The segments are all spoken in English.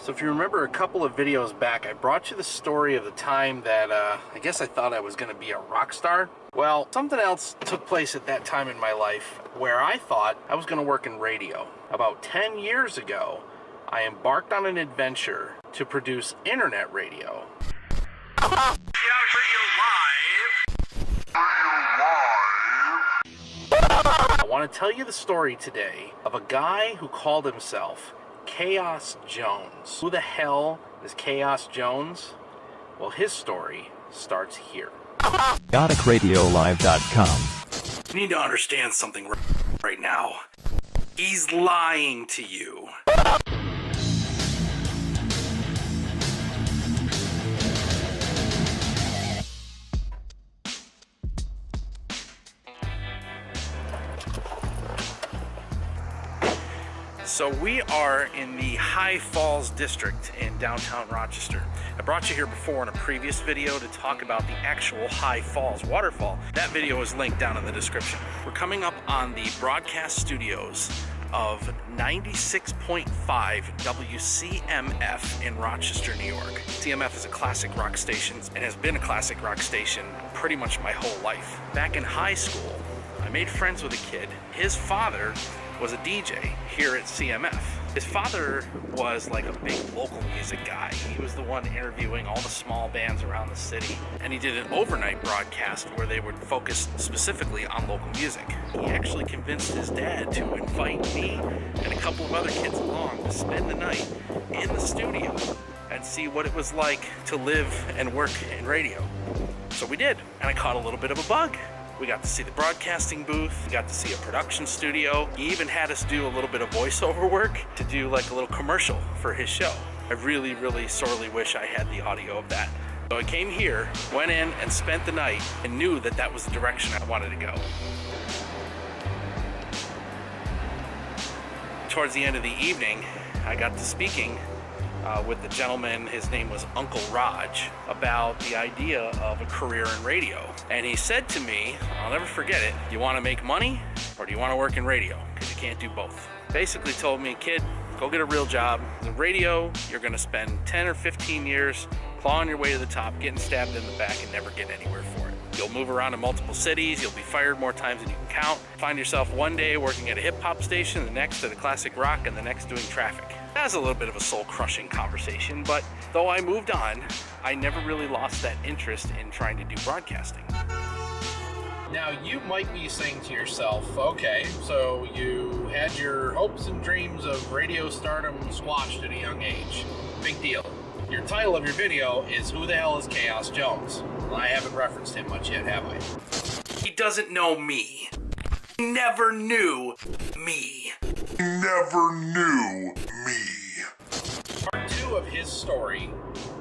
So if you remember a couple of videos back, I brought you the story of the time that I guess I thought I was going to be a rock star. Well, something else took place at that time in my life where I thought I was going to work in radio. About 10 years ago, I embarked on an adventure to produce internet radio. I want to tell you the story today of a guy who called himself Kaeos Jones. Who the hell is Kaeos Jones? Well, his story starts here. XoticRadioLive.com. You need to understand something right now. He's lying to you. So we are in the High Falls district in downtown Rochester. I brought you here before in a previous video to talk about the actual High Falls waterfall. That video is linked down in the description. We're coming up on the broadcast studios of 96.5 WCMF in Rochester, New York. CMF is a classic rock station and has been a classic rock station pretty much my whole life. Back in high school, I made friends with a kid. His father was a DJ here at CMF. His father was like a big local music guy. He was the one interviewing all the small bands around the city. And he did an overnight broadcast where they would focus specifically on local music. He actually convinced his dad to invite me and a couple of other kids along to spend the night in the studio and see what it was like to live and work in radio. So we did, and I caught a little bit of a bug. We got to see the broadcasting booth, we got to see a production studio. He even had us do a little bit of voiceover work to do like a little commercial for his show. I really, really sorely wish I had the audio of that. So I came here, went in and spent the night and knew that that was the direction I wanted to go. Towards the end of the evening, I got to speaking with the gentleman, his name was Uncle Raj, about the idea of a career in radio. And he said to me, I'll never forget it, you want to make money or do you want to work in radio? Because you can't do both. Basically told me, kid, go get a real job. In radio, you're going to spend 10 or 15 years clawing your way to the top, getting stabbed in the back and never get anywhere for it. You'll move around in multiple cities, you'll be fired more times than you can count. Find yourself one day working at a hip hop station, the next at a classic rock, and the next doing traffic. That was a little bit of a soul-crushing conversation, but though I moved on, I never really lost that interest in trying to do broadcasting. Now, you might be saying to yourself, okay, so you had your hopes and dreams of radio stardom squashed at a young age. Big deal. Your title of your video is Who the Hell is Kaeos Jones? Well, I haven't referenced him much yet, have I? He doesn't know me. He never knew me. He never knew me. Part 2 of his story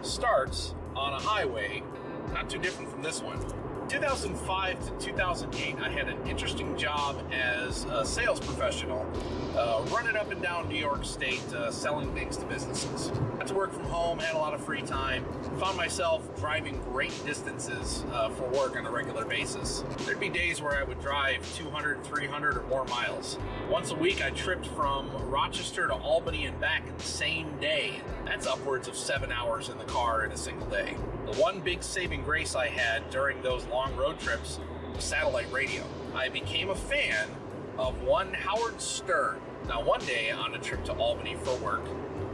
starts on a highway not too different from this one. 2005 to 2008, I had an interesting job as a sales professional, running up and down New York State, selling things to businesses. Got to work from home, had a lot of free time, found myself driving great distances for work on a regular basis. There'd be days where I would drive 200, 300 or more miles. Once a week, I tripped from Rochester to Albany and back in the same day. That's upwards of 7 hours in the car in a single day. The one big saving grace I had during those long road trips was satellite radio. I became a fan of one Howard Stern. Now, one day on a trip to Albany for work,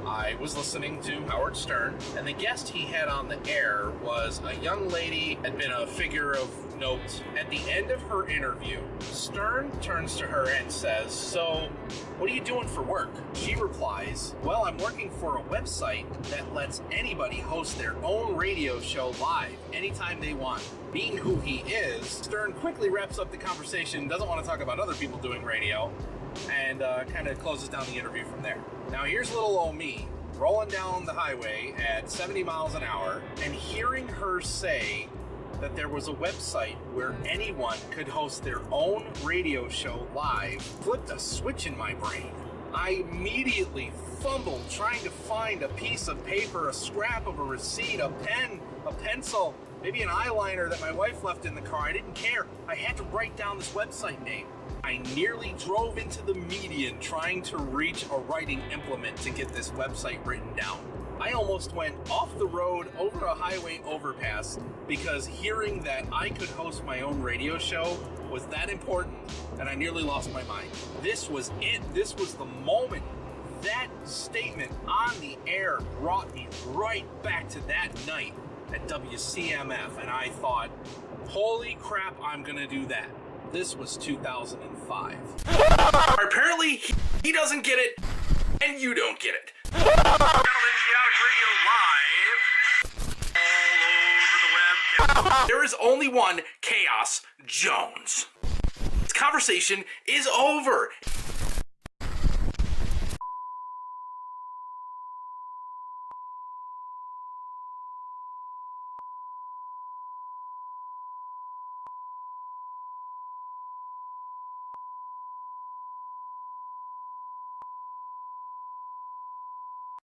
I was listening to Howard Stern, and the guest he had on the air was a young lady, had been a figure of note. At the end of her interview, Stern turns to her and says, "So, what are you doing for work?" She replies, "Well, I'm working for a website that lets anybody host their own radio show live anytime they want." Being who he is, Stern quickly wraps up the conversation, doesn't want to talk about other people doing radio, and kind of closes down the interview from there. Now here's little old me, rolling down the highway at 70 miles an hour, and hearing her say that there was a website where anyone could host their own radio show live flipped a switch in my brain. I immediately fumbled trying to find a piece of paper, a scrap of a receipt, a pen, a pencil, maybe an eyeliner that my wife left in the car. I didn't care. I had to write down this website name. I nearly drove into the median trying to reach a writing implement to get this website written down. I almost went off the road over a highway overpass because hearing that I could host my own radio show was that important, and I nearly lost my mind. This was it. This was the moment. That statement on the air brought me right back to that night at WCMF, and I thought, holy crap, I'm gonna do that. This was 2005. Apparently, he doesn't get it, and you don't get it. Gentlemen, Chaotic Radio live all over the web. There is only one Kaeos Jones. This conversation is over.